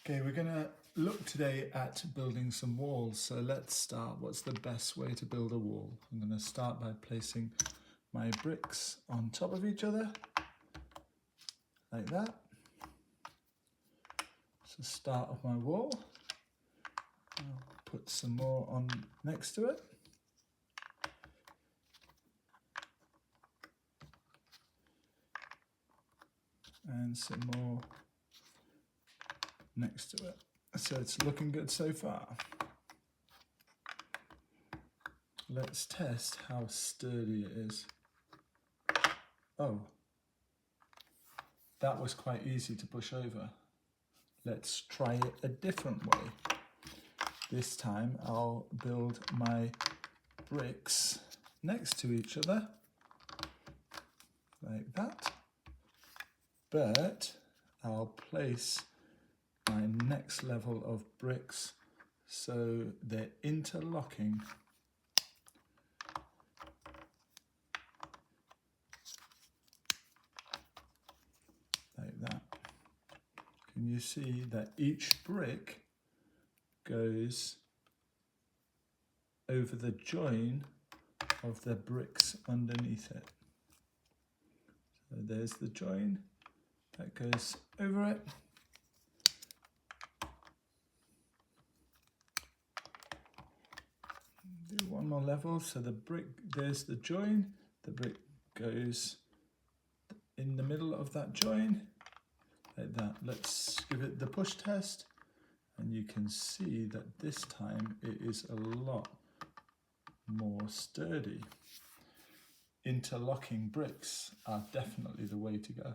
Okay, we're going to look today at building some walls. So let's start. What's the best way to build a wall? I'm going to start by placing my bricks on top of each other, like that. So start of my wall. I'll put some more on next to it. And some more next to it. So it's looking good so far. Let's test how sturdy it is. Oh, that was quite easy to push over. Let's try it a different way. This time I'll build my bricks next to each other, like that. But I'll place my next level of bricks so they're interlocking. Like that. Can you see that each brick goes over the join of the bricks underneath it? So there's the join that goes over it. Do one more level. So the brick, there's the join, the brick goes in the middle of that join, like that. Let's give it the push test, and you can see that this time it is a lot more sturdy. Interlocking bricks are definitely the way to go.